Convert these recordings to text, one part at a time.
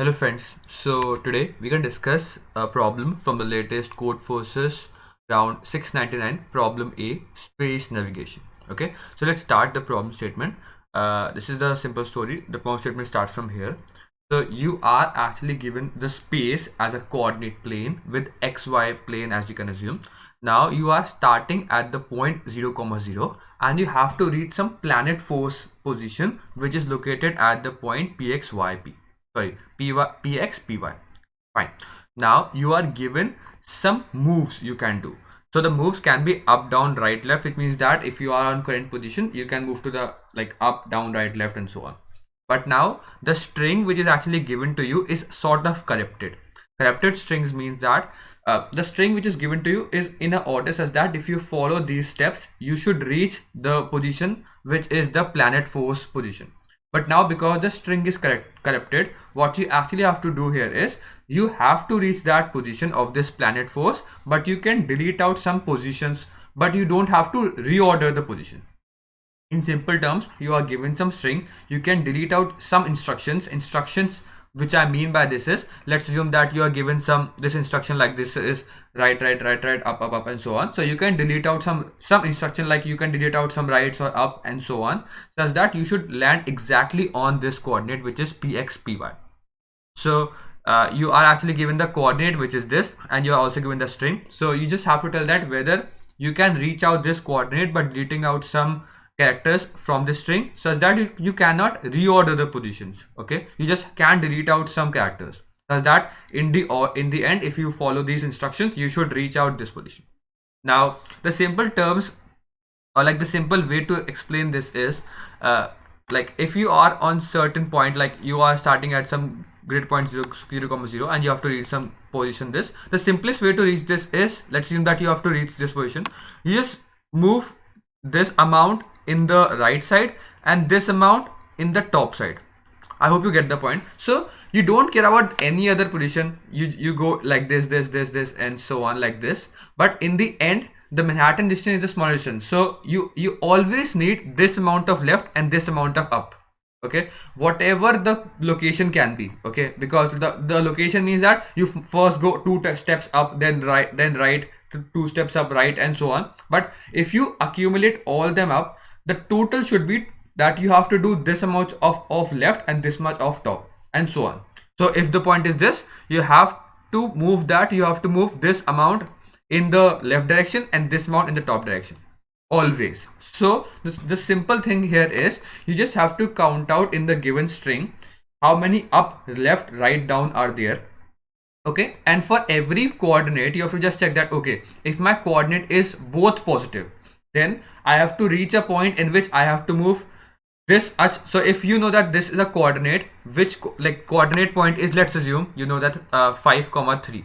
Hello friends. So today we can discuss a problem from the latest Codeforces round 699, problem A, space navigation. Okay, so let's start the problem statement. This is the simple story. The problem statement starts from here. So you are actually given the space as a coordinate plane with xy plane, as you can assume. Now you are starting at the point 0, 0 and you have to reach some planet force position which is located at the point pxyp. Sorry, px py. Fine. Now you are given some moves you can do. So the moves can be up, down, right, left. It means that if you are on current position, you can move to the like up, down, right, left, and so on. But now the string which is actually given to you is sort of corrupted. Corrupted strings means that the string which is given to you is in an order such that if you follow these steps, you should reach the position which is the planet force position. But now because the string is corrupted, what you actually have to do here is you have to reach that position of this planet force, but you can delete out some positions, but you don't have to reorder the position. In simple terms, you are given some string, you can delete out some instructions. Which I mean by this is, let's assume that you are given this instruction like this is right, up, and so on. So you can delete out some instruction, like you can delete out some rights or up and so on, such that you should land exactly on this coordinate which is px py. So you are actually given the coordinate which is this, and you are also given the string. So you just have to tell that whether you can reach out this coordinate but deleting out some characters from the string such that you cannot reorder the positions. Okay, you just can delete out some characters such that in the end, if you follow these instructions, you should reach out this position. Now the simple terms, or like the simple way to explain this is like if you are on certain point, like you are starting at some grid point 0, 0, and you have to reach some position. The simplest way to reach this is, let's assume that you have to reach this position, you just move this amount in the right side and this amount in the top side. I hope you get the point. So you don't care about any other position, you go like this and so on, like this. But in the end, the Manhattan distance is the smaller distance, so you always need this amount of left and this amount of up. Okay, whatever the location can be. Okay, because the location means that you first go two steps up, then right, two steps up, right, and so on. But if you accumulate all them up, the total should be that you have to do this amount of left and this much of top and so on. So if the point is this, you have to move that, you have to move this amount in the left direction and this amount in the top direction always. So the simple thing here is you just have to count out in the given string how many up, left, right, down are there. Okay, and for every coordinate you have to just check that, okay, if my coordinate is both positive, then I have to reach a point in which I have to move this. So if you know that this is a coordinate, which like coordinate point is, let's assume you know that 5, 3.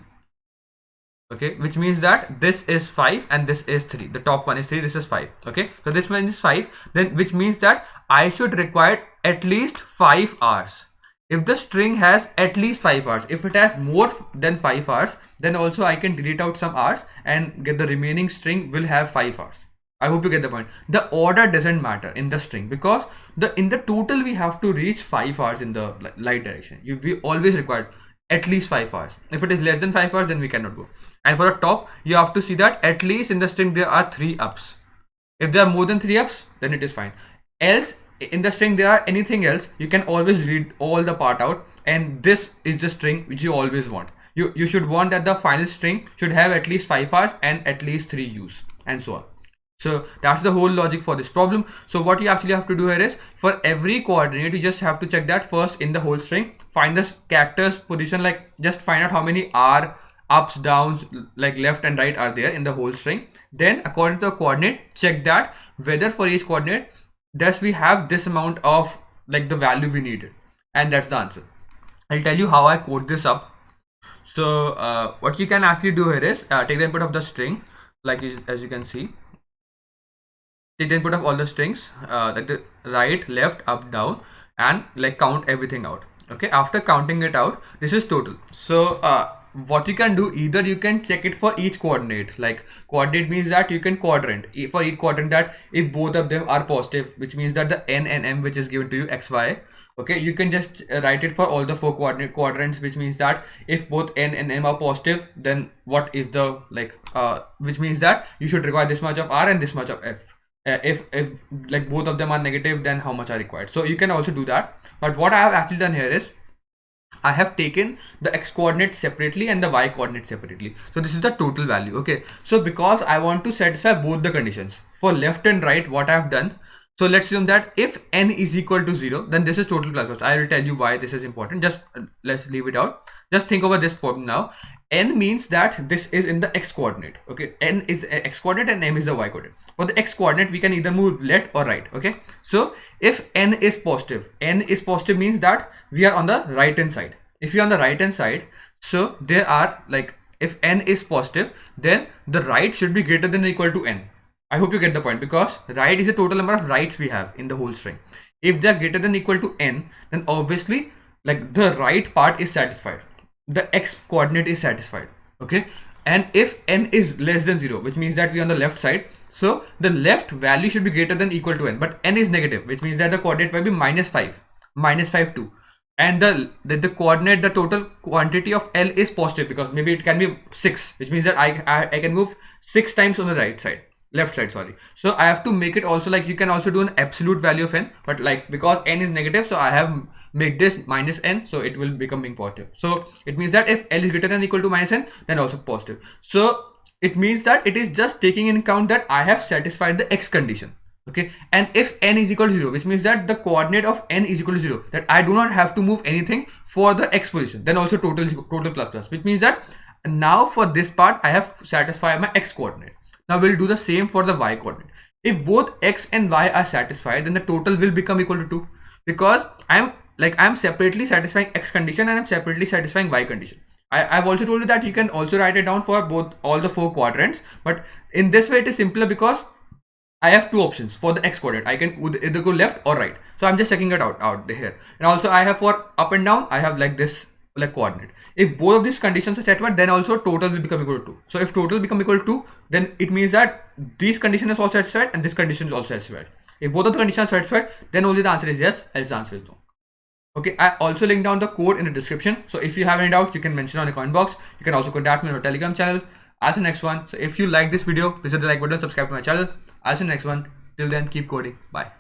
Okay, which means that this is 5 and this is 3. The top one is 3, this is 5. Okay, so this one is 5, then which means that I should require at least 5 hours. If the string has at least 5 hours, if it has more than 5 hours, then also I can delete out some hours and get the remaining string will have 5 hours. I hope you get the point. The order doesn't matter in the string, because in the total we have to reach 5 hours in the light direction. We always require at least 5 hours. If it is less than 5 hours, then we cannot go. And for the top, you have to see that at least in the string there are 3 ups. If there are more than 3 ups, then it is fine. Else in the string there are anything else, you can always read all the part out, and this is the string which you always want. You should want that the final string should have at least 5 hours and at least 3 u's and so on. So that's the whole logic for this problem. So what you actually have to do here is, for every coordinate you just have to check that first in the whole string, find the character's position, like just find out how many are ups, downs, like left and right are there in the whole string. Then according to the coordinate, check that whether for each coordinate does we have this amount of like the value we needed, and that's the answer. I'll tell you how I code this up. So what you can actually do here is take the input of the string, like as you can see, take the input of all the strings, like the right, left, up, down, and like count everything out. Okay, after counting it out, this is total. So what you can do, either you can check it for each coordinate. Like coordinate means that you can quadrant for each quadrant, that if both of them are positive, which means that the n and m which is given to you, x, y, Okay, you can just write it for all the four quadrants, which means that if both n and m are positive, then what is the which means that you should require this much of r and this much of f. If like both of them are negative, then how much are required. So you can also do that. But what I have actually done here is I have taken the x coordinate separately and the y coordinate separately. So this is the total value. Okay, so because I want to satisfy both the conditions for left and right, what I have done, so let's assume that if n is equal to 0, then this is total plus cost. I will tell you why this is important. Just let's leave it out. Just think over this problem now. N means that this is in the x coordinate. Okay, n is x coordinate and m is the y coordinate. For the x coordinate, we can either move left or right. Okay, so if n is positive means that we are on the right hand side. If you are on the right hand side, so there are if n is positive, then the right should be greater than or equal to n. I hope you get the point, because right is the total number of rights we have in the whole string. If they are greater than or equal to n, then obviously the right part is satisfied, the x coordinate is satisfied. Okay, and if n is less than 0, which means that we are on the left side, so the left value should be greater than or equal to n, but n is negative, which means that the coordinate will be -5, 2, and the coordinate, the total quantity of L is positive, because maybe it can be 6, which means that I can move 6 times on the left side, sorry. So I have to make it also you can also do an absolute value of n, but because n is negative, so I have made this -n, so it will become positive. So it means that if L is greater than or equal to -n, then also positive. So it means that it is just taking in account that I have satisfied the x condition. Okay, and if n is equal to 0, which means that the coordinate of n is equal to 0, that I do not have to move anything for the x position, then also total plus, which means that now for this part I have satisfied my x coordinate. Now we'll do the same for the y coordinate. If both x and y are satisfied, then the total will become equal to 2, because I'm separately satisfying x condition and I'm separately satisfying y condition. I've also told you that you can also write it down for all the four quadrants, but in this way it is simpler because I have two options for the x coordinate. I can either go left or right. So I'm just checking it out here. And also I have for up and down, I have this coordinate. If both of these conditions are satisfied, then also total will become equal to 2. So if total become equal to 2, then it means that this condition is also satisfied and this condition is also satisfied. If both of the conditions are satisfied, then only the answer is yes, else the answer is no. Okay, I also link down the code in the description. So if you have any doubts, you can mention on the comment box. You can also contact me on our Telegram channel. I'll see you next one. So if you like this video, please hit the like button, subscribe to my channel. I'll see you next one. Till then, keep coding. Bye.